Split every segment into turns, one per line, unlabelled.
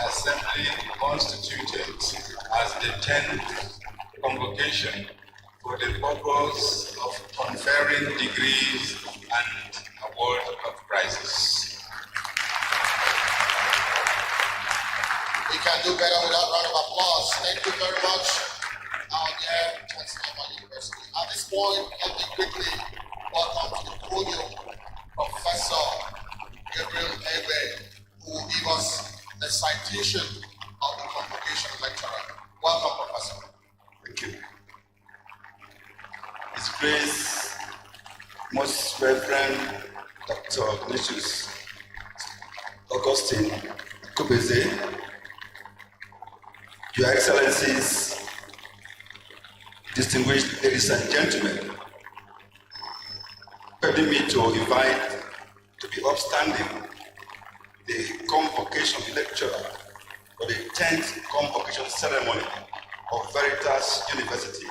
Assembly constituted as the 10th convocation for the purpose of conferring degrees and award of prizes.
We can do better with that round of applause. Thank you very much, our dear Chancellor of our university. At this point, let me quickly welcome to the podium Professor Gabriel Ewe, who will give us the citation of the convocation lecturer. Welcome, Professor.
Thank you. His Grace, Most Reverend Dr. Ignatius Augustine Kubeze, Your Excellencies, distinguished ladies and gentlemen, permit me to invite to be upstanding the convocation lecturer for the 10th convocation ceremony of Veritas University,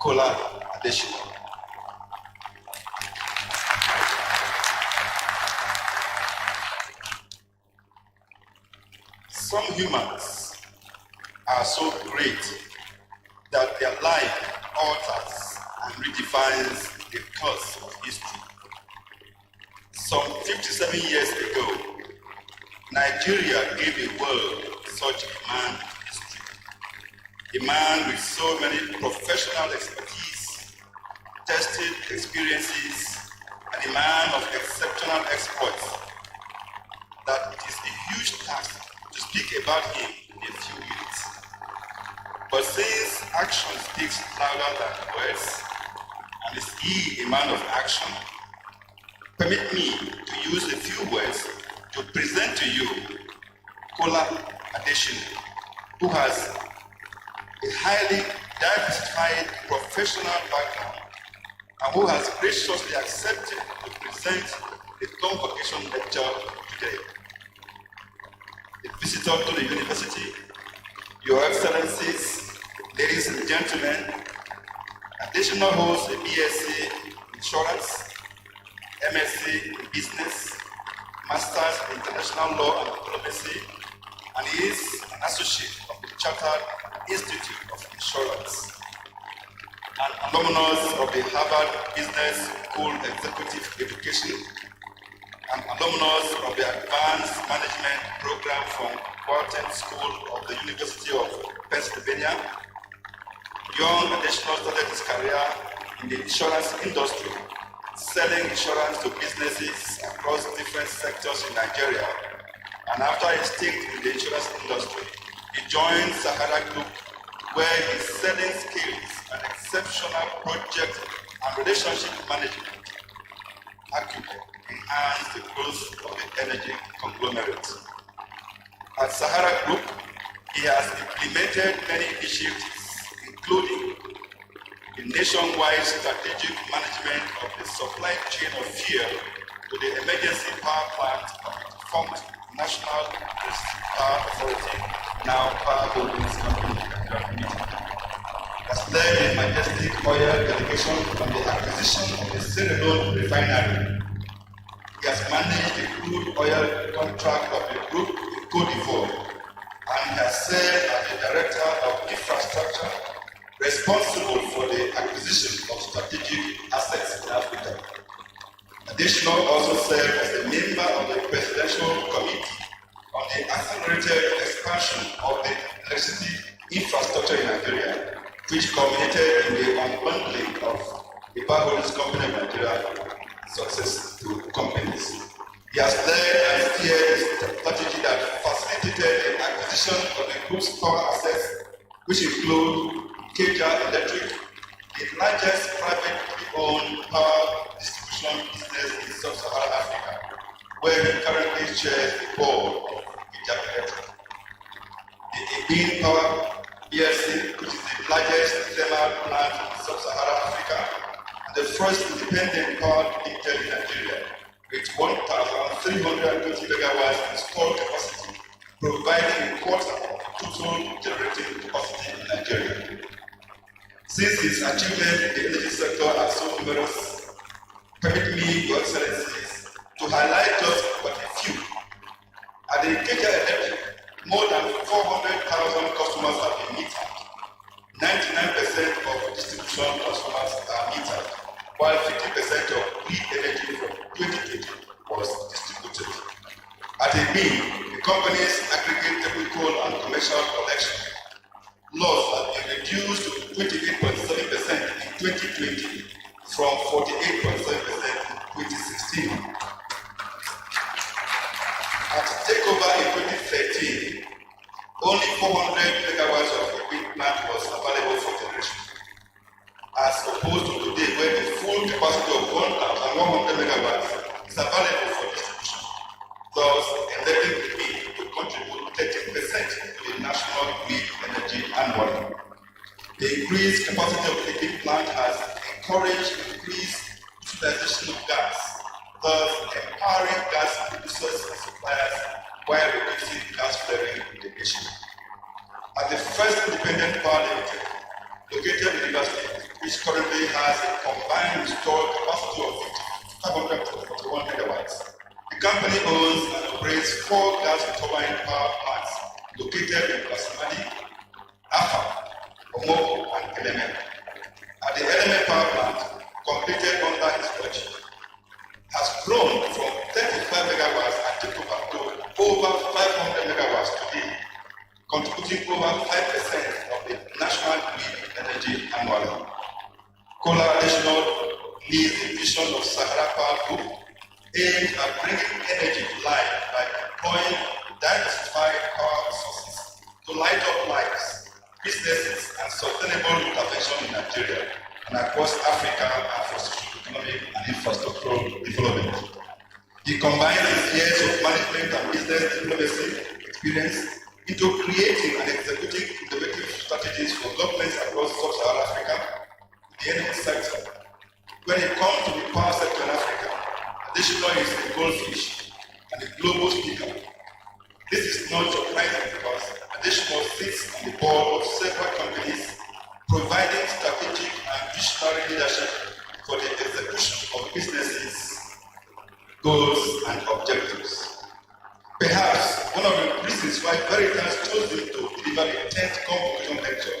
Kola Adeshina. Some humans are so great that their life alters and redefines the course of history. Some 57 years ago, Nigeria gave the world such a man in history. A man with so many professional expertise, tested experiences, and a man of exceptional exploits that it is a huge task to speak about him in a few minutes. But since action speaks louder than words, and is he a man of action, permit me to use a few words to present to you Kola Adeshina, who has a highly diversified professional background and who has graciously accepted to present the convocation lecture today. A visitor to the university, Your Excellencies, ladies and gentlemen, Adeshina holds a BSc Insurance, MSc in Business, Masters in International Law and Diplomacy, and he is an associate of the Chartered Institute of Insurance, an alumnus of the Harvard Business School Executive Education, an alumnus of the Advanced Management Program from Wharton School of the University of Pennsylvania. Young Adeshina started his career in the insurance industry, selling insurance to businesses across different sectors in Nigeria. And after a stint in the insurance industry, he joined Sahara Group, where his selling skills and exceptional project and relationship management acumen enhanced the growth of the energy conglomerate. At Sahara Group, he has implemented many initiatives, including the nationwide strategic management of the supply chain of fuel to the emergency power plant of the defunct National Power Authority, now Power Holdings Company. Has led the Majestic Oil delegation on the acquisition of the Sierra Leone refinery. He has managed the crude oil contract of the group in Côte d'Ivoire, and he has served as the Director of Infrastructure, responsible for the acquisition of strategic assets in Africa. Additionally, also served as a member of the Presidential Committee on the accelerated expansion of the electricity infrastructure in Nigeria, which culminated in the unbundling of the Power Holdings Company of Nigeria success to companies. He has led and steered a strategy that facilitated the acquisition of the group's power assets, which include Keja Electric, the largest privately owned power distribution business in sub-Saharan Africa, where he currently chairs the board of Keja Electric. The Ibin Power BSc, which is the largest thermal plant in sub-Saharan Africa, and the first independent power limited in Nigeria, with 1,320 megawatts installed capacity, providing a quarter of the total generating capacity in Nigeria. Since his achievements in the energy sector are so numerous, permit me, Your Excellencies, to highlight just but a few. At the Keja energy, more than 400,000 customers have been metered. 99% of distribution customers are metered, while 50% of grid energy from 2020 was distributed. At a mean, the company's aggregate technical and commercial collection loss has been reduced to 28.7% in 2020 from 48.7% in 2016. At takeover in 2013, only 400 megawatts of the wind plant was available for generation, as opposed to today where the full capacity of 1,100 megawatts is available for distribution, thus enabling the grid to contribute 13% to the national grid energy annually. The increased capacity of the wind plant has encouraged increased utilization of gas, thus empowering gas producers and suppliers while reducing gas flaring in the nation. As the first independent power limited, located in Rivers State, which currently has a combined installed capacity of 541 megawatts, the company owns and operates 4 gas turbine power plants located in Basamadi, Afa, Omoko, and Eleme. At the Eleme power plant, completed under his watch, has grown from 35 megawatts at takeover to over 500 megawatts today, contributing over 5% of the national grid energy annually. Kola Additional leads the vision of Sahara Power Group aimed at bringing energy to life by deploying diversified power sources to light up lives, businesses, and sustainable intervention in Nigeria and across Africa and for socio-economic and infrastructural development. He combines his years of management and business diplomacy experience into creating and executing innovative strategies for governments across sub-Saharan Africa, the energy sector. When it comes to the power sector in Africa, Additional is a goldfish and a global speaker. This is not surprising because Additional sits on the board of several companies, providing strategic and visionary leadership for the execution of businesses, goals, and objectives. Perhaps one of the reasons why Veritas chose him to deliver the 10th convocation lecture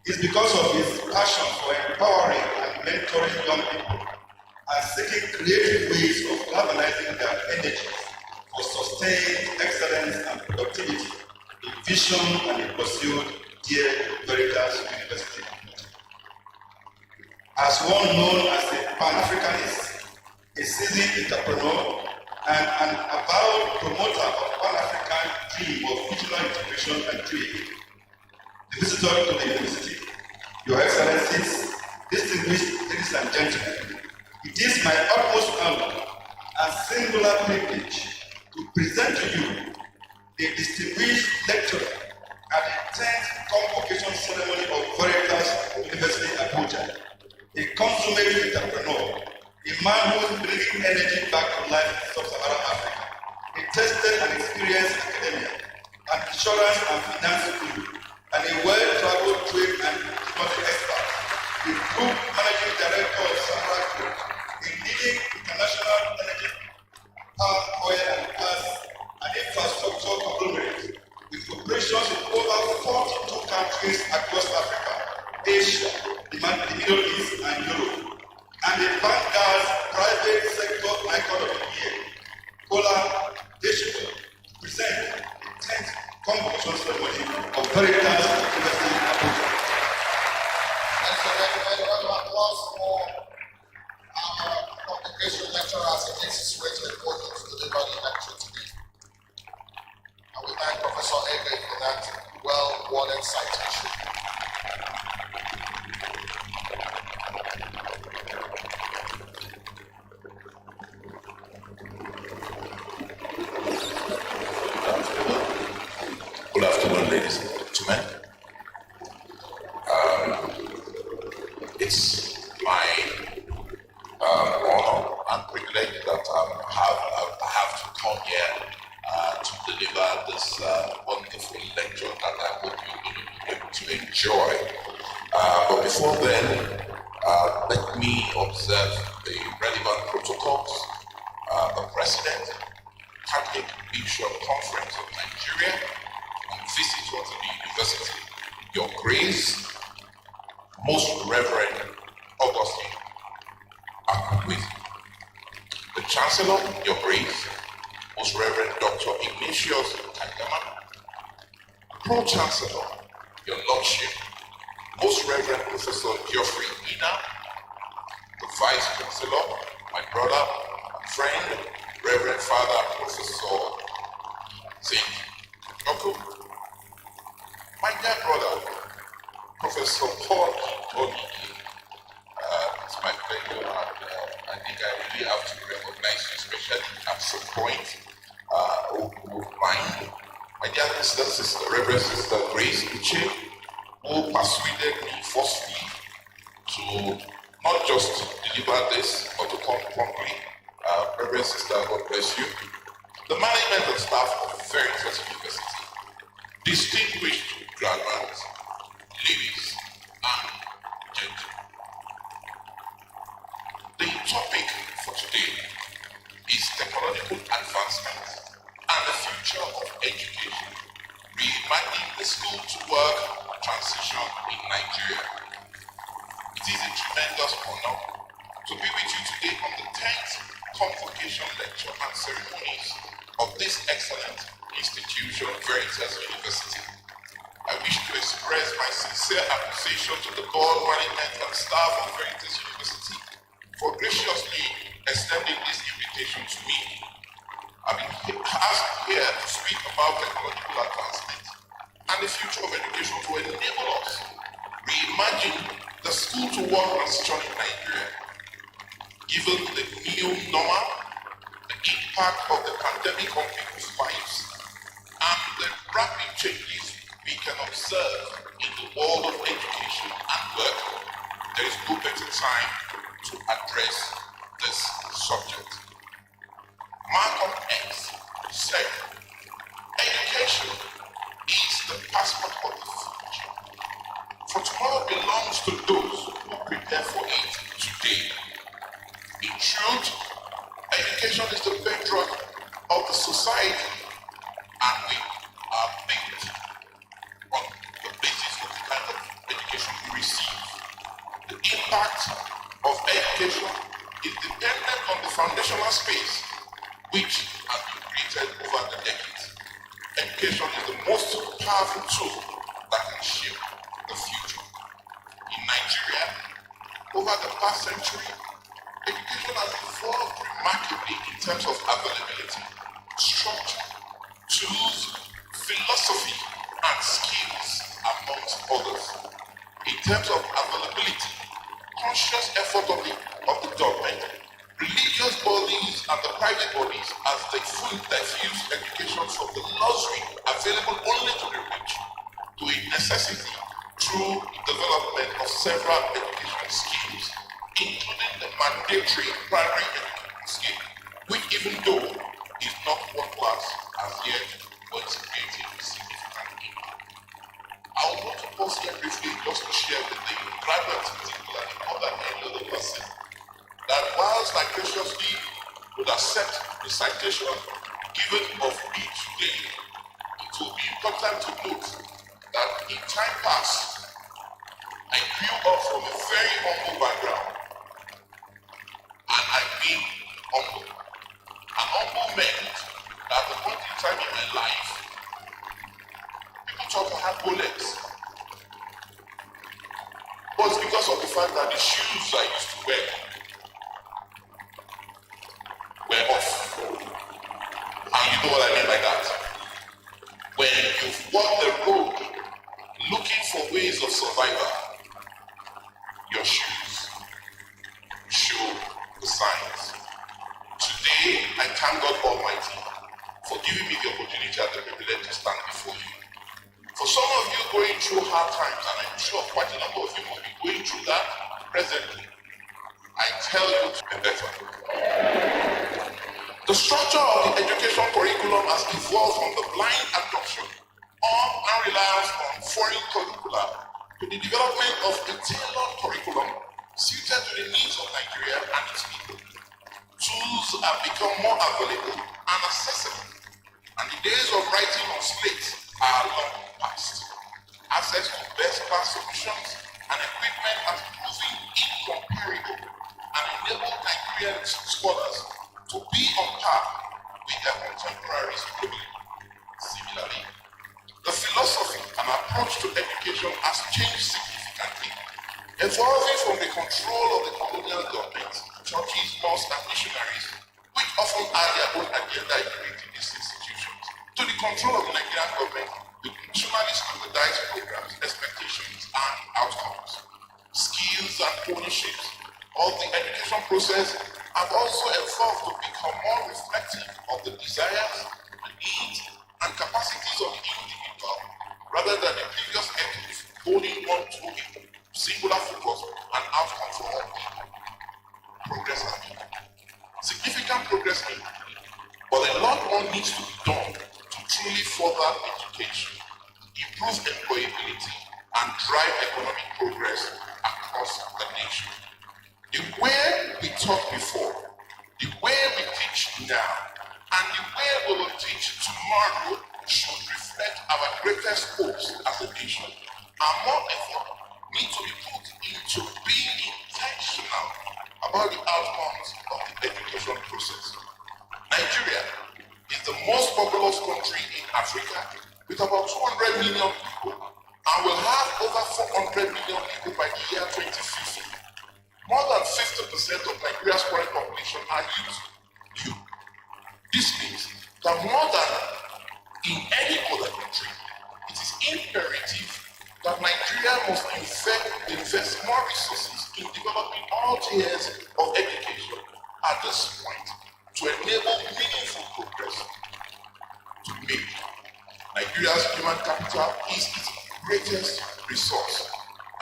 is because of his passion for empowering and mentoring young people and seeking creative ways of galvanizing their energy for sustained excellence and productivity in vision and in pursuit dear Veritas University. As one known as a Pan-Africanist, a seasoned entrepreneur, and an avowed promoter of Pan-African dream of regional integration and trade, the visitor to the university, Your Excellencies, distinguished ladies and gentlemen, it is my utmost honor and singular privilege to present to you the distinguished lecturer at the 10th convocation ceremony of Veritas University Abuja, a consummate entrepreneur, a man who is bringing energy back to life in sub-Saharan Africa, a tested and experienced academia, an insurance and finance guru, and a well-traveled trade and diplomatic expert, the group managing director of Sahara Group, a leading international energy, power, oil and gas, and infrastructure conglomerate, with operations in over 42 countries across Africa, Asia, the Middle East, and Europe, and the Vanguard private sector icon of the year, Kola Additional, present the 10th convocation ceremony of Veritas University Abuja.
Ladies and gentlemen, a round of applause for our convocation lecturer as he makes his way to the podium to deliver the lecture today. And we thank Professor Ege for that well-worded citation.
Good afternoon, ladies and gentlemen. It's my honor and privilege that I have to come here to deliver this wonderful lecture that I hope you're going to be able to enjoy. But before then, let me observe the relevant protocols. The President, Catholic Bishop Conference of Nigeria and visitor to the university, Your Grace, Most Reverend Augustine Akwezi, the Chancellor, Your Grace, Most Reverend Dr. Ignatius Kagama, Pro-Chancellor, Your Lordship, Most Reverend Professor Geoffrey Ina, the Vice Chancellor, my brother and friend, Reverend Father Professor Zink Oku, my dear brother, Professor Paul Oliki. It's my pleasure, and I think I really have to recognize you, especially at some point of mine. My dear sister, Reverend Sister Grace Uche, who persuaded me forcefully to not just deliver this, but to come promptly. Reverend Sister, God bless you. The management and staff of Veritas University, distinguished graduates, ladies and gentlemen. The topic for today is technological advancement and the future of education, reimagining the school-to-work transition in Nigeria. It is a tremendous honor to be with you today on the 10th convocation lecture and ceremonies of this excellent institution, Veritas University. I wish to express my sincere appreciation to the board, management, and staff of Veritas University for graciously extending this invitation to me. I've been asked here to speak about technological advancement and the future of education to enable us reimagine the school-to-work transition in Nigeria. Given the new normal, the impact of the pandemic on people's lives, and the rapid changes we can observe in the world of education and work, there is no better time to address this subject. Malcolm X said, education is the passport of the future, for tomorrow belongs to those who prepare for it today. In truth, education is the bedrock of the society, and we are built on the basis of the kind of education we receive. The impact of education is dependent on the foundational space which has been created over the decades. Education is the most powerful tool that can shape the future. In Nigeria, over the past century, education has evolved remarkably in terms of availability, structure, tools, philosophy, and skills, amongst others. In terms of availability, conscious effort of the government, religious bodies, and the private bodies as they fully diffuse education from the luxury available only to the rich to a necessity through the development of several education schemes, including the mandatory primary education scheme, which even though is not world class as yet, but it's creating significant impact. I would want to pause here briefly just to share with the graduates in particular and other end of the lesson that whilst I graciously would accept the citation given of me today, it will be important to note that in time past, I grew up from a very humble background, and I've been humble. And humble meant that at the point in time in my life, people thought I had bullets. It was because of the fact that the shoes I used to wear were off. And you know what I mean by that? When you've walked the road looking for ways of survival, your shoes show the signs. Today, I thank God Almighty for giving me the opportunity and the privilege to stand before you. For some of you going through hard times, and I'm sure quite a number of you must be going through that presently, I tell you to be better. The structure of the education curriculum has evolved from the blind adoption of and reliance on foreign curricula to the development of a tailored curriculum suited to the needs of Nigeria and its people. Tools have become more available and accessible. are long past. Access to best class solutions and equipment has proven incomparable and enabled Nigerian scholars to be on par with their contemporaries globally. Similarly, the philosophy and approach to education has changed significantly, evolving from the control of the colonial government, churches, mosques, and missionaries, which often had their own agenda in creating these institutions, to the control of the Nigerian government with nationally standardized programs, expectations, and outcomes. Skills and ownerships of the education process have also evolved to become more reflective of the desires, the needs, and capacities of the individual, rather than the previous ethics holding on to a singular focus and outcome for all people. Progress has been made. Significant progress made, but a lot more needs to be done to truly further education, improve employability, and drive economic progress across the nation. The way we taught before, the way we teach now, and the way we will teach tomorrow should reflect our greatest hopes as a nation, and more effort need to be put into being intentional about the outcomes of the education process. Nigeria is the most populous country in Africa with about 200 million people and will have over 400 million people by the year 2050. More than 50% of Nigeria's current population are youth. This means that more than in any other country, it is imperative that Nigeria must invest more resources in developing all tiers of education at this point to enable meaningful progress. To me, Nigeria's human capital is its greatest resource,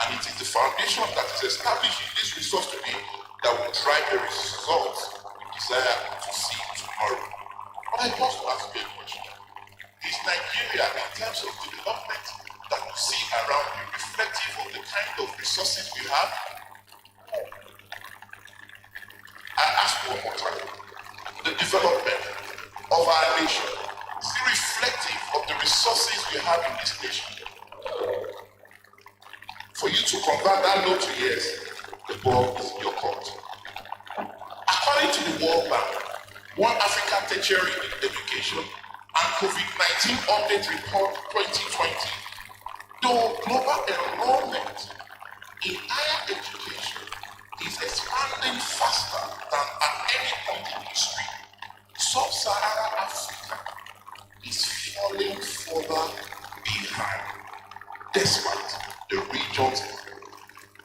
and it is the foundation that is establishing this resource today that will drive the results we desire to see tomorrow. But I must ask you a question. Is Nigeria, in terms of development that you see around you, reflective of the kind of resources we have? I ask one more time. The development of our nation, is it reflective of the resources we have in this nation? For you to convert that no to yes, the ball is in your court. According to the World Bank, One Africa Tertiary Education and COVID-19 Update Report 2020, though global enrollment in higher education is expanding faster than at any point in history, Sub-Saharan Africa is falling further behind, despite the region's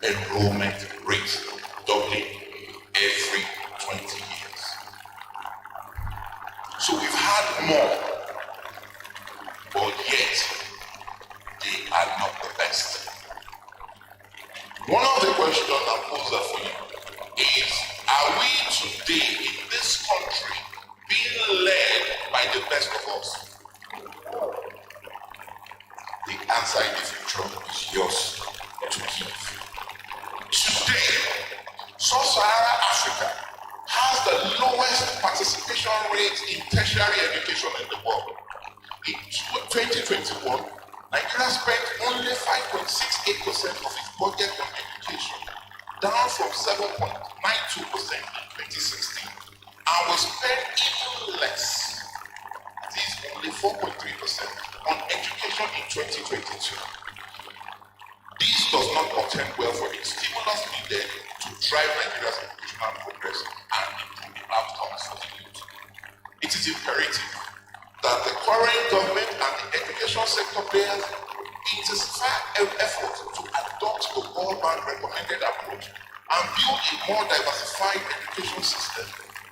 enrollment rate doubling every 20 years. So we've had more, but yet they are not the best. One of the questions I pose for you is, are we today in this country being led by the best of us? The answer in the future is yours to give. Today, Sub-Saharan Africa has the lowest participation rate in tertiary education in the world. In 2021, Nigeria spent only 5.68% of its budget on education, down from 7.92% in 2016, and will spend even less, that is only 4.3%, on education in 2022. This does not portend well for the stimulus needed to drive Nigeria's educational progress and improve the outcomes for the youth. It is imperative that the current government and the education sector players intensify efforts to adopt the World Bank recommended approach and build a more diversified education system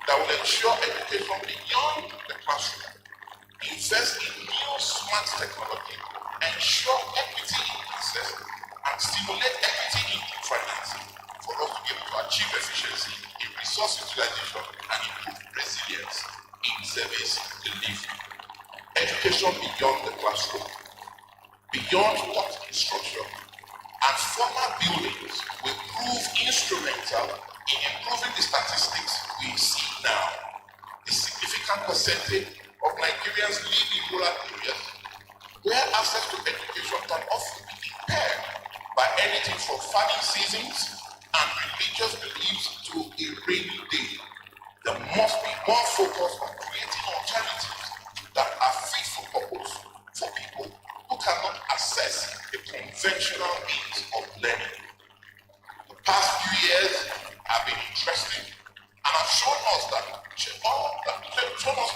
that will ensure education beyond the classroom, invest in new smart technology, ensure equity in access, and stimulate equity in financing for us to be able to achieve efficiency in resource utilization and improve resilience in service delivery. Education beyond the classroom, beyond taught instruction, and formal buildings will prove instrumental in improving the statistics we see now. A significant percentage of Nigerians live in rural areas, where access to education can often be impaired by anything from farming seasons and religious beliefs to a rainy day. There must be more focus on creating alternatives that are fit for purpose for people who cannot access the conventional means of learning. The past few years have been interesting and have shown us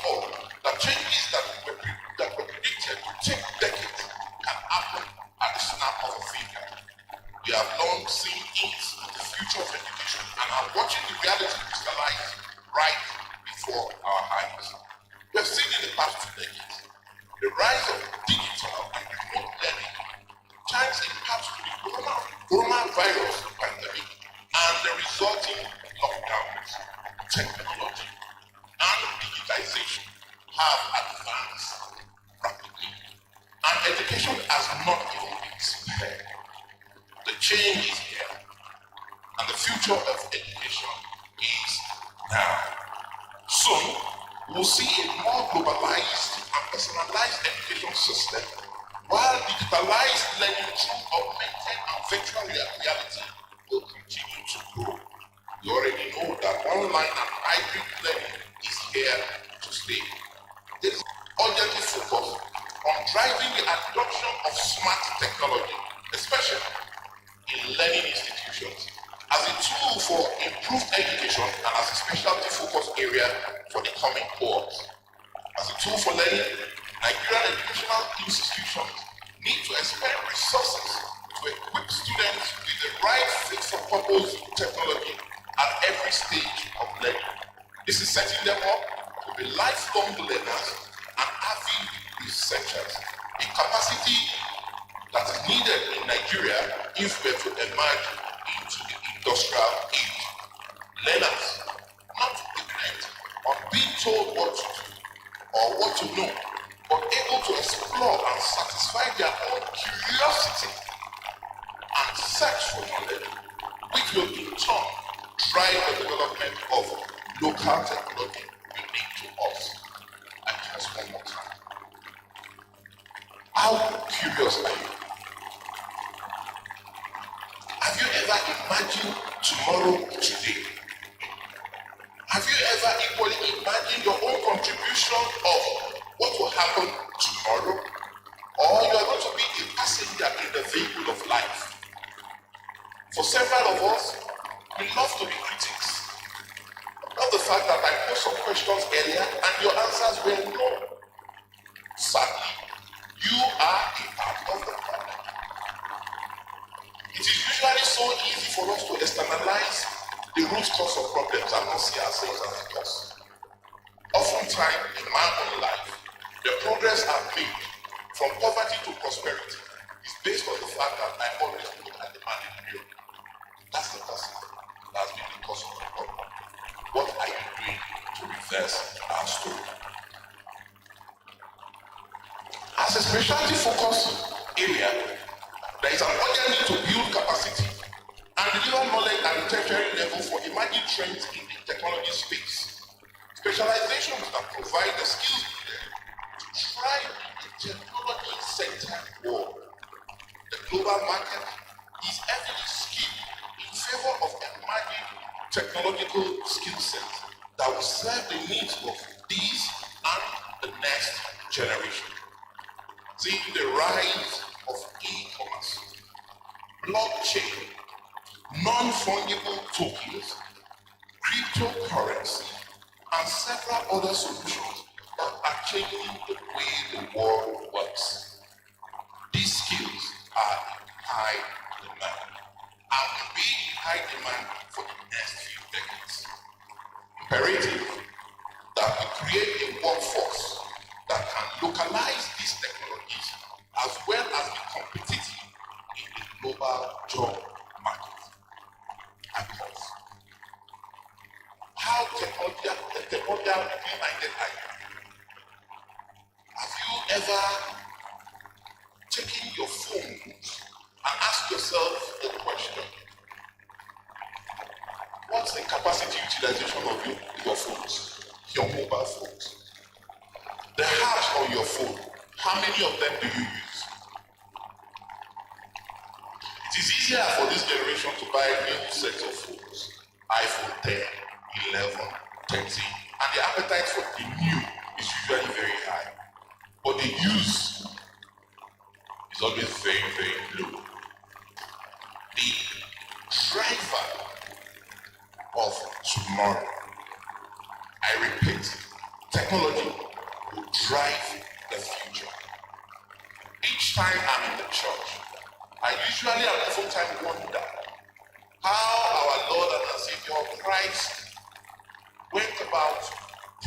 all that changes that were predicted to take decades can happen at the snap of a finger. We have long seen hints of the future of education and are watching the reality crystallize right before our eyes. We have seen in the past 2 decades the rise of digital and remote learning, thanks in part to the coronavirus pandemic and the resulting lockdowns. Technology and digitization have advanced rapidly, and education has not even been spared. The change is here, and the future of education is now. Soon, we'll see a more globalized and personalized education system, while digitalized learning through augmented and virtual reality will continue to grow. You already know that online and hybrid learning is here to stay. There is urgently focus on driving the adoption of smart technology, especially in learning institutions, as a tool for improved education and as a specialty focus area for the coming cohorts. As a tool for learning, Nigerian educational institutions need to expend resources to equip students with the right fit-for-purpose technology at every stage of learning. This is setting them up to be lifelong learners and avid researchers, a capacity that is needed in Nigeria if we are to emerge into the industrial age. Learners, not dependent on being told what to do or what to know, but able to explore and satisfy their own curiosity and search for knowledge, which will in turn drive the development of local technology unique to us. I just one more time. How curious are you? Have you ever imagined tomorrow today? Have you ever equally imagined your own contribution of what will happen tomorrow? Or you are going to be a passenger in the vehicle of life? For several of us, we love to be critics. Not the fact that I posed some questions earlier and your answers were no. Sadly, you are a part of the problem. It is usually so easy for us to externalize the root cause of problems and not see ourselves as the cause. Oftentimes, in my own life, the progress I've made from poverty to prosperity is based on the fact that I always look at the man in the mirror. That's the person that has been the cause of the problem. What are you doing to reverse our story? As a specialty focus area, there is an urgent need to build capacity and deliver knowledge at the tertiary level for emerging trends in the technology space. Specializations that provide the skills needed to thrive in the technology-centered world. The global market is heavily skewed in favor of emerging technological skill sets that will serve the needs of these and the next generation. See the rise of e-commerce, blockchain, non-fungible tokens, cryptocurrency, and several other solutions that are changing the way the world works. These skills are in high demand and will be in high demand for the next few decades. Imperative that we create a workforce that can localize these technologies as well as be competitive in the global job market. I pause. How technologically minded are you? Have you ever taken your phone and asked yourself the question, what's the capacity utilization of your phones, your mobile phones? The apps on your phone, how many of them do you use? buy new sets of phones, iPhone 10, 11, 13, and the appetite for the new is usually very high. But the use is always very, very low. The driver of tomorrow, I repeat, technology will drive the future. Each time I'm in the church, I usually at the same time wonder how our Lord and our Savior Christ went about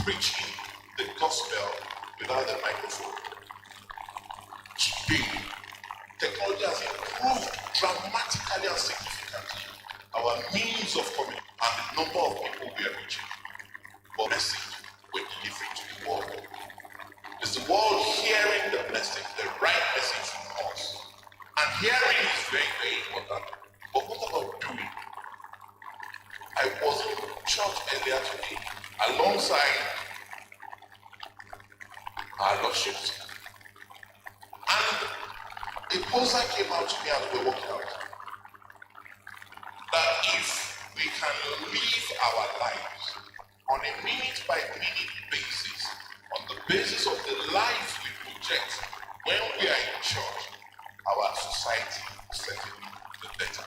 preaching the gospel without a microphone. Today, technology has improved dramatically and significantly our means of communication and the number of people we are reaching. But message we're delivering to the world. Is the world hearing the message, the right message from us? And hearing is very, very important. But what about doing? I was in church earlier today alongside our Lordships. And a poster came out to me as we were walking out. That if we can live our lives on a minute-by-minute basis, on the basis of the lives we project when we are in church, our society will certainly be better.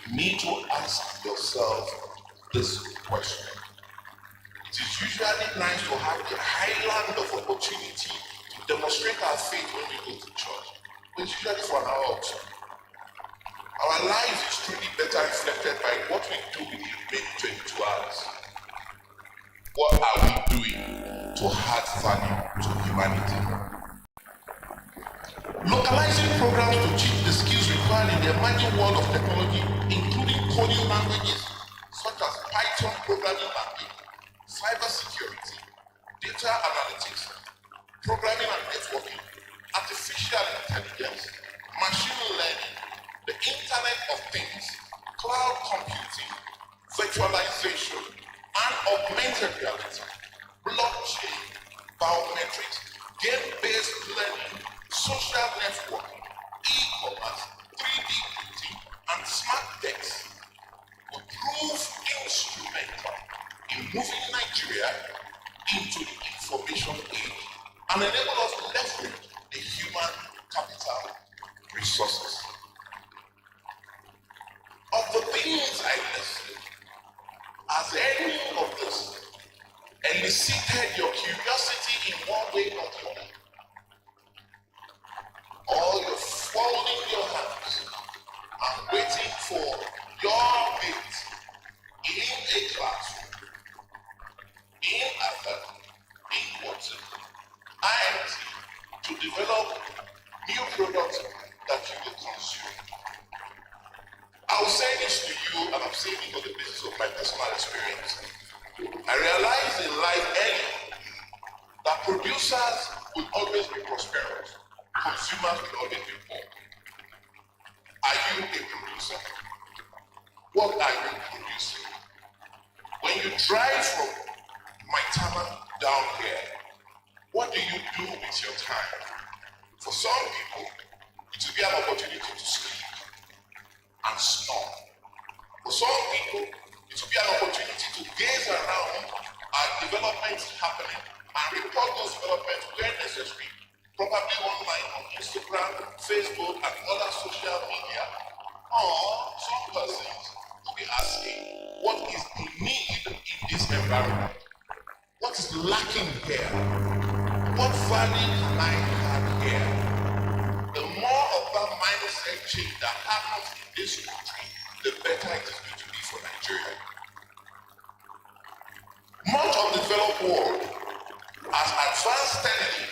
You need to ask yourself this question. It is usually nice to have the highland of opportunity to demonstrate our faith when we go to church, but it's usually for an hour or two. Our lives is truly better reflected by what we do with the remaining 22 hours. What are we doing to add value to humanity? Localizing programs to teach the skills required in the emerging world of technology, including coding languages such as Python programming language, cybersecurity, data analytics, programming and networking, artificial intelligence, machine learning, the Internet of Things, cloud computing, virtualization, and augmented reality, blockchain, biometrics, game-based learning, social networking, e-commerce, 3D printing, and smart decks will prove instrumental in moving Nigeria into the information age and enable us to leverage the human capital resources. Of the things I listed, has any of this elicited your curiosity in one way or the other? Or you're folding your hands and waiting for your mate in a classroom, in other, in WhatsApp, and to develop new products that you will consume. I will say this to you, and I'm saying it on the basis of my personal experience. I realized in life early that producers will always be prosperous, consumers will always be poor. Are you a producer? What are you producing? When you drive from Maitama down here, what do you do with your time? For some people, it will be an opportunity to sleep and snore. For some people, it will be an opportunity to gaze around at developments happening and report those developments where necessary, probably online on Instagram, Facebook, and other social media. Or some persons will be asking, what is the need in this environment? What is lacking here? What value can I have here? The more of that mindset change that happens in this country, the better it is going to be for Nigeria. Much of the developed world has advanced steadily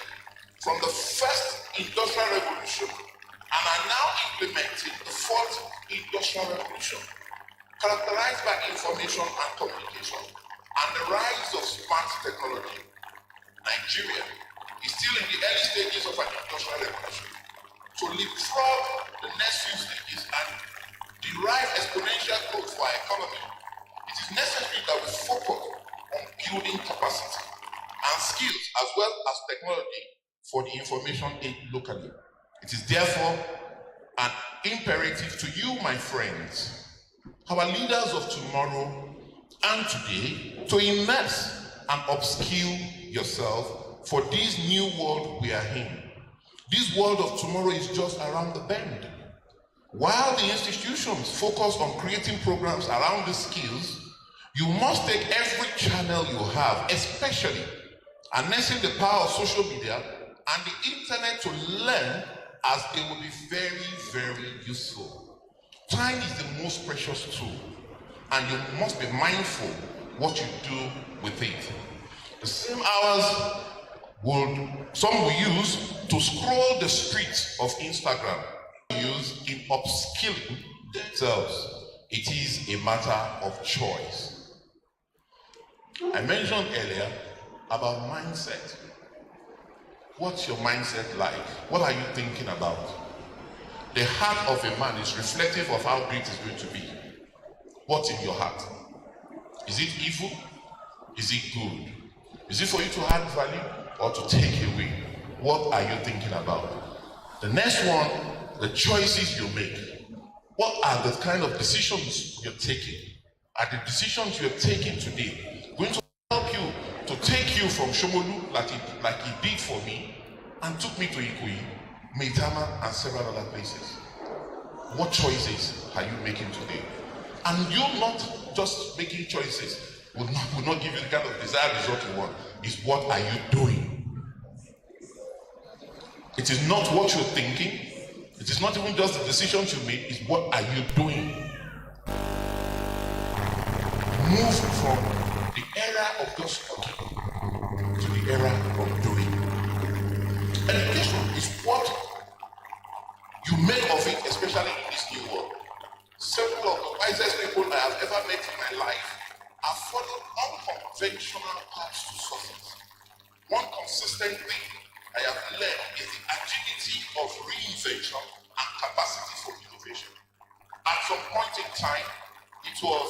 from the first industrial revolution and are now implementing the fourth industrial revolution, characterized by information and communication and the rise of smart technology. Nigeria is still in the early stages of an industrial revolution. To leapfrog the next few stages and derive exponential growth for our economy, it is necessary that we focus on building capacity and skills as well as technology for the information age locally. It is therefore
an imperative to you, my friends, our leaders of tomorrow and today, to immerse and upskill yourself for this new world we are in. This world of tomorrow is just around the bend. While the institutions focus on creating programs around these skills, you must take every channel you have, especially harnessing the power of social media and the internet to learn, as it will be very, very useful. Time is the most precious tool, and you must be mindful what you do with it. The same hours some will use to scroll the streets of Instagram, use in upskilling themselves. It is a matter of choice. I mentioned earlier about mindset. What's your mindset like? What are you thinking about? The heart of a man is reflective of how great it's going to be. What's in your heart? Is it evil? Is it good? Is it for you to add value or to take away? What are you thinking about? The next one, the choices you make. What are the kind of decisions you're taking? Are the decisions you're taking today going to help you to take you from Shomolu like it did for me and took me to Ikoyi, Maitama, and several other places? What choices are you making today? And you not just making choices will not give you the kind of desired result you want. It's what are you doing? It is not what you're thinking. It is not even just the decisions you make. It's what are you doing? Move from the era of just talking to the era of doing. Education is what you make of it, especially in this new world. Several of the wisest people I have ever met in my life have followed unconventional paths to success. One consistent thing I have learned is the agility of reinvention and capacity for innovation. At some point in time, it was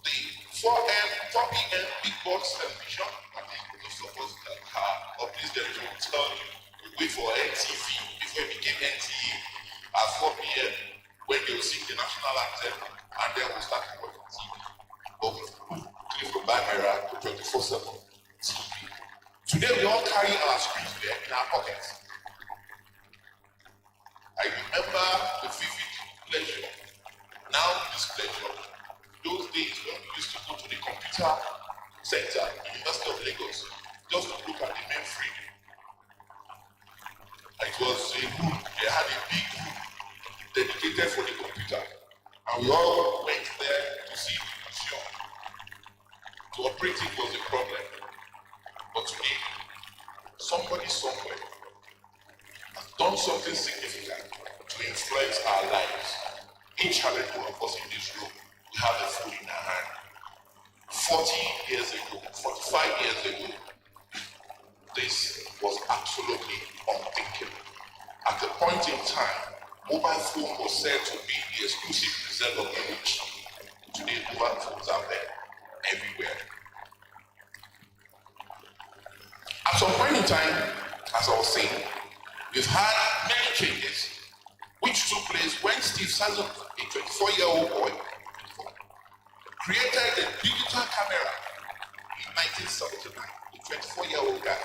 the 4 p.m. big box television. I think most of us of this generation will tell you, we wait for NTV before it became NTA at 4 p.m. when they will sing the national anthem and then we'll start watching TV. But we click from that era to 24/7 TV. Today we all carry our screens there in our pockets. I remember the vivid pleasure, now displeasure. Those days when we used to go to the computer center, University of Lagos, just to look at the mainframe. It was a room, they had a big room dedicated for the computer. And we all went there to see the museum. To operate it was a problem. But today, somebody somewhere has done something significant to influence our lives. Each and every one of us in this room, we have a phone in our hand. 40 years ago, 45 years ago, this was absolutely unthinkable. At a point in time, mobile phone was said to be the exclusive reserve of the rich. Today, mobile phones are there everywhere. At some point in time, as I was saying, we've had many changes which took place when Steve Sazon, a 24-year-old boy, created a digital camera in 1979. A 24-year-old guy.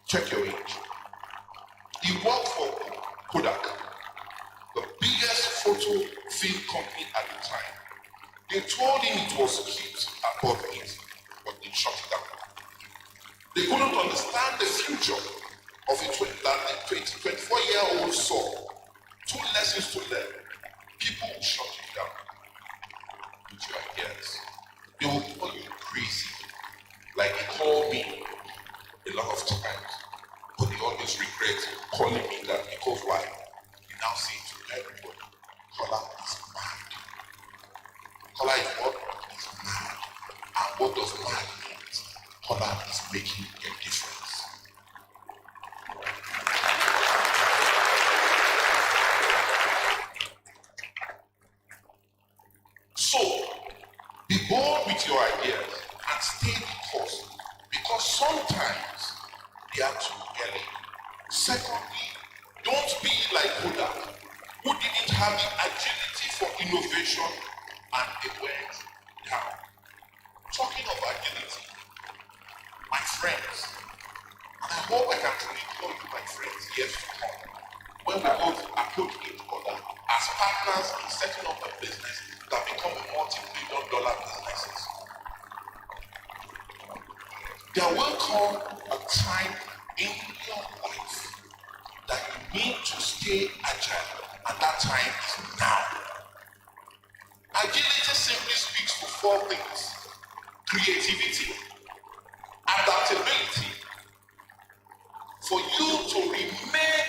Check your age. He worked for Kodak, the biggest photo film company at the time. They told him it was cute above it, but they shut it down. They couldn't understand the future of a 24-year-old saw. 2 lessons to learn. People will shut you down with your ideas. They will call you crazy, like they call me a lot of times. But they always regret calling me that because why? They now say to everybody, Kola is mad. Kola is what? Is mad. And what does mad mean? Kola is making a difference. So, be bold with your ideas and stay the course, because sometimes they are too early. Secondly, don't be like Kodak. have the agility for innovation and it went down. Talking of agility, my friends, and I hope I can truly call you my friends years to come, when we both approach each other as partners in setting up a business that become a multi-billion-dollar businesses. There will come a time in your life that you need to stay agile, and that time is now. Agility simply speaks for four things: creativity, adaptability. For you to remain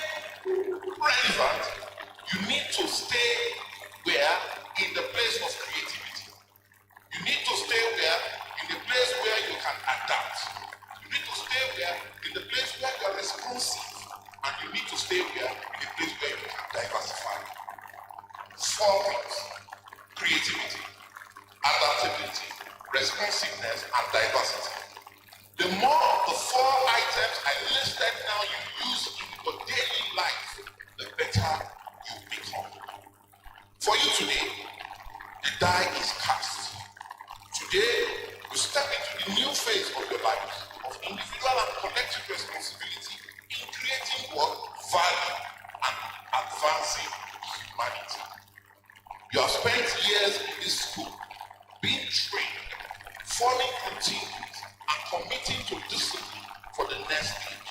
relevant, you need to stay where? In the place of creativity. You need to stay where? In the place where you can adapt. You need to stay where? In the place where you are responsive. And you need to stay where? In the place where you can diversify. Four things: creativity, adaptability, responsiveness, and diversity. The more of the four items I listed now you use in your daily life, the better you become. For you today, the die is cast. Today, you step into the new phase of your life of individual and collective responsibility in creating work, value, and advancing humanity. You have spent years in this school, being trained, forming routines, and committing to discipline for the next stage.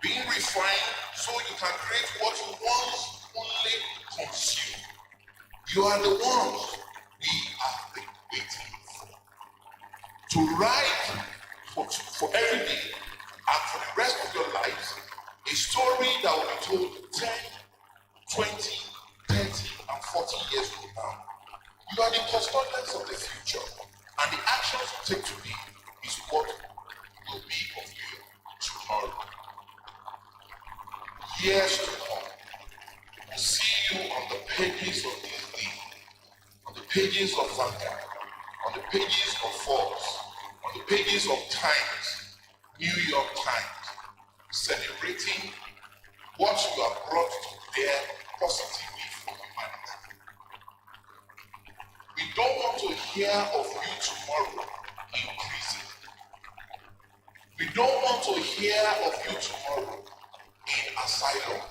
Being refined so you can create what you once only consumed. You are the ones we have been waiting for. To write for every day and for the rest of your lives a story that will be told 10, 20, 30, and 40 years from now. You are the custodians of the future, and the actions you take today is what will be of you tomorrow. Years to come, we'll see you on the pages of this league, on the pages of Vanguard, on the pages of Forbes, on the pages of Times, New York Times, celebrating what you have brought to bear positively for humanity. We don't want to hear of you tomorrow in prison. We don't want to hear of you tomorrow in asylum.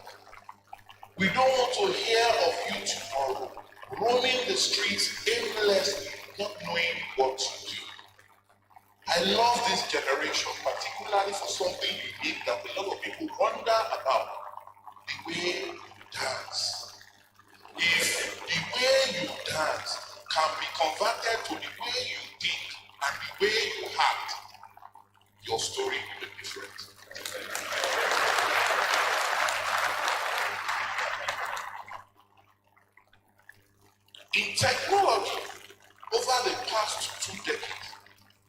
We don't want to hear of you tomorrow roaming the streets aimlessly, not knowing what to do. I love this generation, particularly for something unique that a lot of people wonder about: the way you dance. If the way you dance can be converted to the way you think and the way you act, your story will be different. In technology, over the past 2 decades,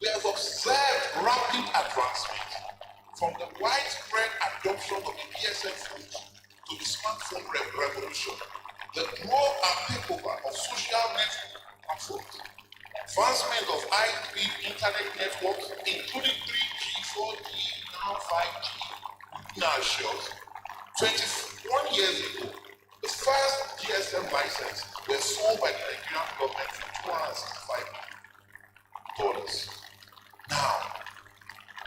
we have observed rapid advancement from the widespread adoption of the GSM phones to the smartphone revolution, the growth and takeover of social network platforms, advancement of high-speed internet networks, including 3G, 4G, now 5G, within our shores. 21 years ago, the first GSM license was sold by the Nigerian government for $265 million. Now,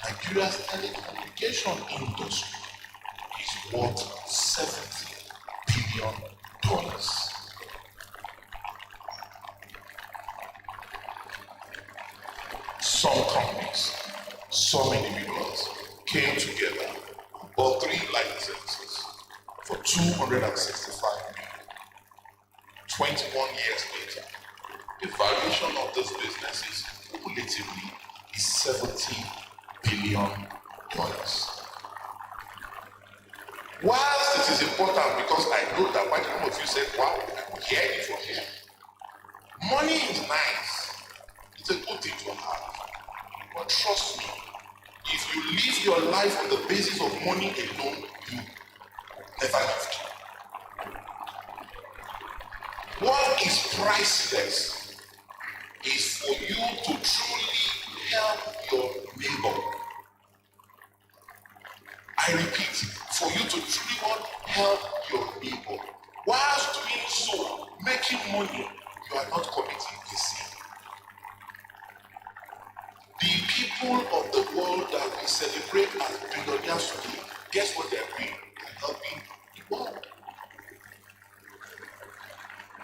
Nigeria's telecommunication industry is worth $70 billion. Some companies, some individuals came together, bought 3 licenses for $265 million. 21 years later, the valuation of this business is cumulatively $70 billion. Whilst it is important, because I know that quite a number of you said, wow, I could hear it from here. Money is nice. It's a good thing to have. But trust me, if you live your life on the basis of money alone, you never live. What is priceless is for you to truly help your neighbor. I repeat, for you to truly help your neighbor. Whilst doing so, making money, you are not committing a sin. The people of the world that we celebrate as billionaires today, guess what they're doing? They're helping the world.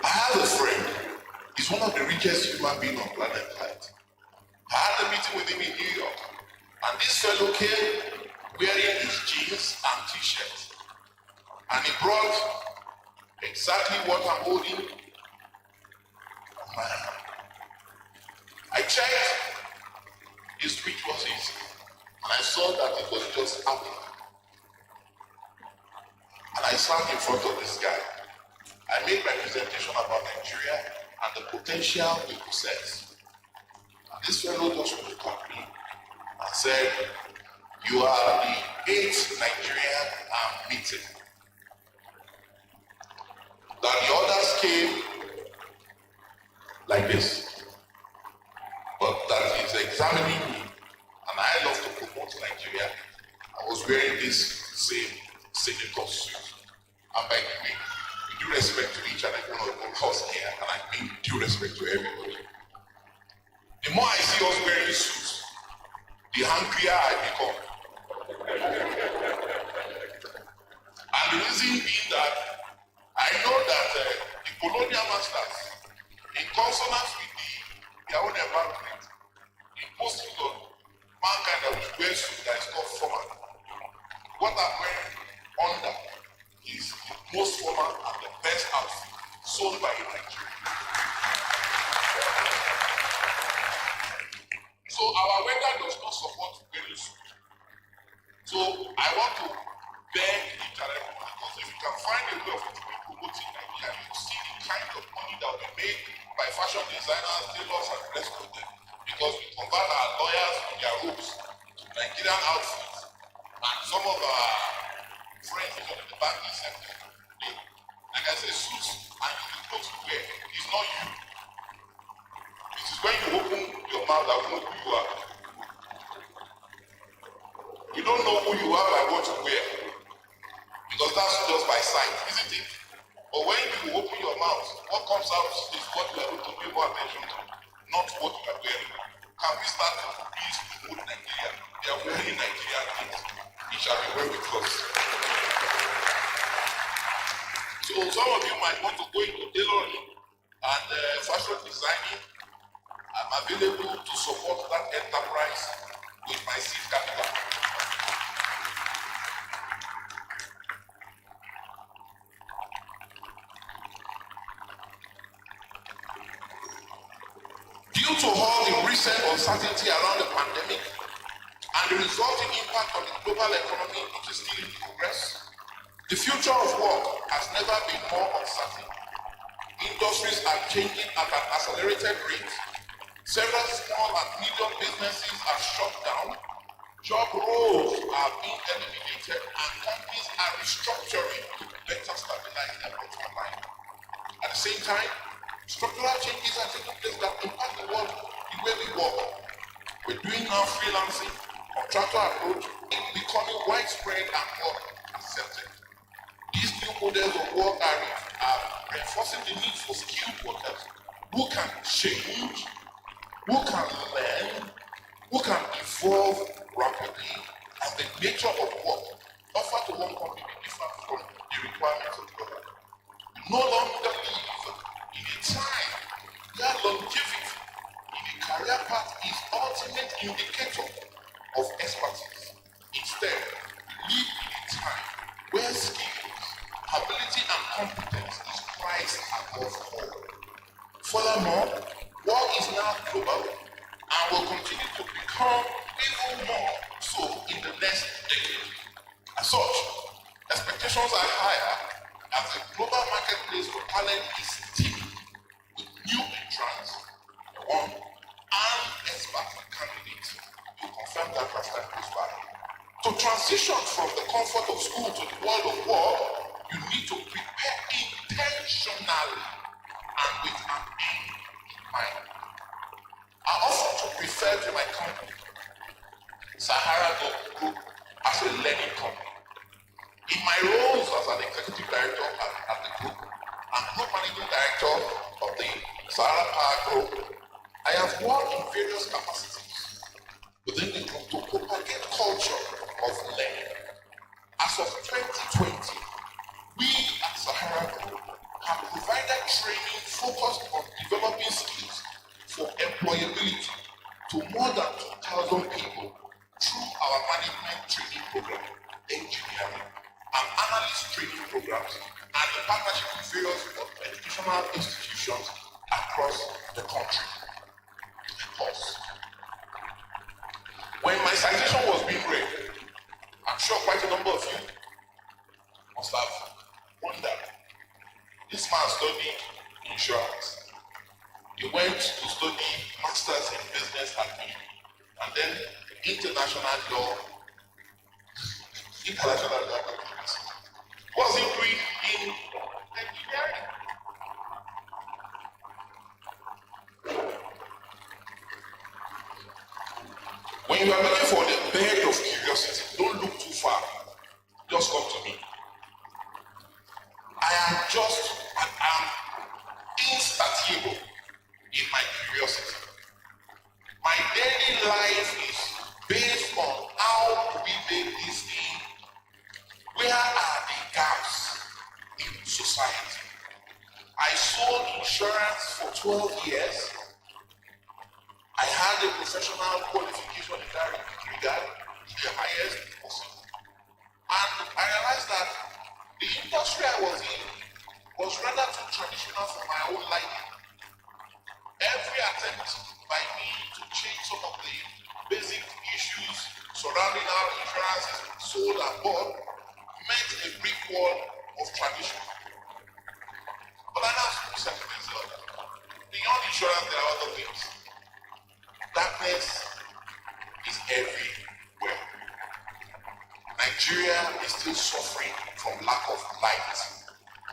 I have a friend, he's one of the richest human beings on planet Earth. I had a meeting with him in New York, and this fellow came wearing his jeans and t-shirt, and he brought exactly what I'm holding on my hand. I checked his rituals, and I saw that it was just happening. And I sat in front of this guy. I made my presentation about Nigeria and the potential we possess. And this fellow just looked at me and said, "You are the 8th Nigerian I'm meeting." That the others came like this, but that he's examining me, and I love to promote Nigeria. I was wearing this same senator suit. And by the way, with due respect to each and every one of us here, and I mean due respect to everybody, the more I see us wearing suits, the hungrier I become. And the reason being that I know that the colonial masters, in consonance with their own environment, imposed on mankind that we wear suit that is called formal. What I'm wearing under is the most formal and the best outfit sold by a Nigerian. So our weather does not support wearing suit. So I want to beg each and every one, because if you can find a way of promoting Nigeria, you see the kind of money that will be made by fashion designers, tailors, and the rest of them. Because we convert our lawyers in their robes to Nigerian outfits, and some of our friends in the banking sector, they, like I say, suits and the clothes you wear is not you. It is when you open your mouth that we know who you are. You don't know who you are by what you wear, because that's just by sight, isn't it? But when you open your mouth, what comes out is what you are going to pay more attention to, not what you are wearing. Can we start to please promote Nigeria? They are wearing Nigerian things. It shall be well with us. So some of you might want to go into tailoring and fashion designing. I'm available to support that enterprise with my seed capital. Due to all the recent uncertainty around the pandemic and the resulting impact on the global economy, which is still in progress, the future of work has never been more uncertain. Industries are changing at an accelerated rate. Several small and medium businesses are shut down. Job roles are being eliminated, and companies are restructuring to better stabilize their bottom line. At the same time, structural changes are taking place that impact the world, the way we work. We're doing now freelancing, contractor approach, becoming widespread and more accepted. These new models of work are reinforcing the need for skilled workers who can change, who can learn, who can evolve rapidly, and the nature of work offered to one company different from the requirements of the other. We no longer live in a time where longevity in a career path is ultimate indicator of expertise. Instead, we live in a time where skills, ability, and competence is prized above all. Furthermore, work is now global and will continue to become even more so in the next decade. As such, expectations are higher as the global marketplace for talent is teeming with new entrants, and expert candidates to confirm that as time goes by. To transition from the comfort of school to the world of work, you need to prepare intentionally and with an aim in mind. I often refer to my company, Sahara Group, as a learning company. In my roles as an executive director at the group and group managing director Sahara Power Group, I have worked in various capacities within the group to propagate culture of learning. As of 2020, we at Sahara Group have provided training focused on developing skills for employability to more than 2,000 people through our management training program, engineering, and analyst training programs, and in partnership with various educational institutions across the country. Pause. When my citation was being read, I'm sure quite a number of you must have wondered. This man studied insurance. He went to study masters in business admin and then international law. What's he doing in engineering? When you are looking for the bed of curiosity, don't look too far. Just come to me. I am insatiable in my curiosity. My daily life is based on how do we make this thing? Where are the gaps in society? I sold insurance for 12 years. I had a professional qualification in that regard, the highest possible. And I realized that the industry I was in was rather too traditional for my own liking. Every attempt by me to change some of the basic issues surrounding how insurances sold and bought met a brick wall of tradition. But I now said to myself, beyond insurance there are other things. Darkness is everywhere. Nigeria is still suffering from lack of light.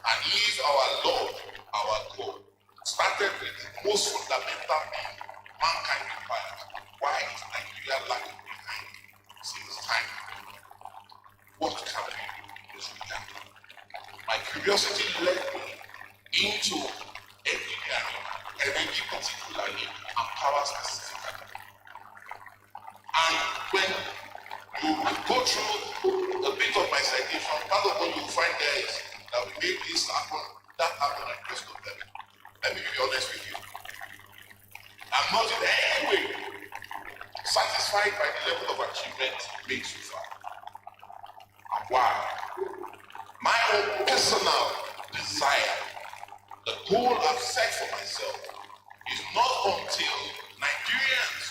And if our Lord, our God, started with the most fundamental thing mankind required, why is Nigeria lagging behind since time? What can we do this weekend? My curiosity led me into engineering, energy particularly, and power specifically. And when you go through a bit of my citation, part of what you find there is that we made this happen, that happen, and rest of them. Let me be honest with you. I'm not in any way satisfied by the level of achievement made so far. And why? My own personal desire, the goal I've set for myself, is not until Nigerians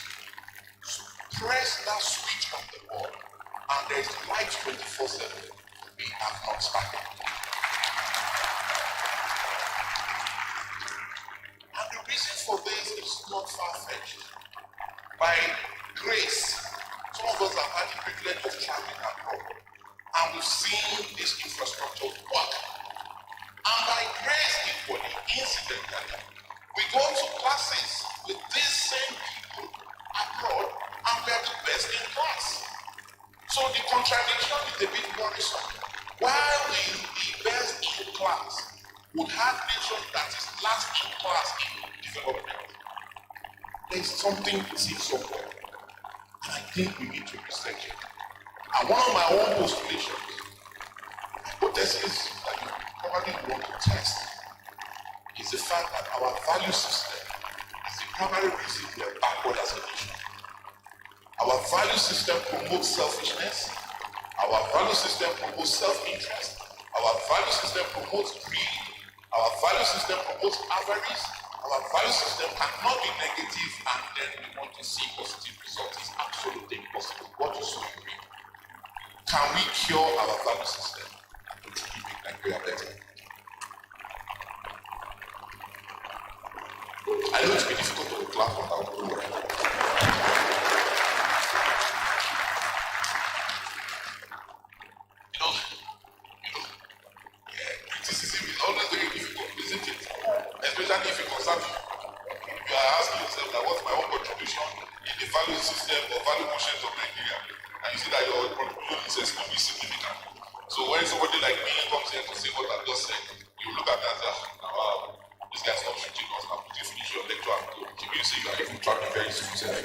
press that switch on the board and there's light 24/7, we have not started. And the reason for this is not far-fetched. By grace, some of us have had the privilege of traveling abroad, and we've seen this infrastructure work. And by grace, equally, incidentally, we go to classes with these same people abroad, and we are the best in class. So the contradiction is a bit worrisome. While the best in class would have nations that is last in class in development, there is something missing somewhere. And I think we need to research it. And one of my own postulations, hypothesis that you probably want to test, is the fact that our value system is the primary reason we are backward as a nation. Our value system promotes selfishness. Our value system promotes self-interest. Our value system promotes greed. Our value system promotes avarice. Our value system cannot be negative and then we want to see positive results. It's absolutely impossible. What you so agree? Can we cure our value system to truly make Nigeria better? I know it's been difficult to clap on that one. Criticism is always very difficult, isn't it? Especially if it concerns you. You are asking yourself that what's my own contribution in the value system or value conscience of Nigeria, and you see that your contribution is extremely significant. So when somebody like me comes here to say what I've just said, you look at that and say, wow, this guy's not shooting us, I'm putting finish
you see, you are even traveling very soon.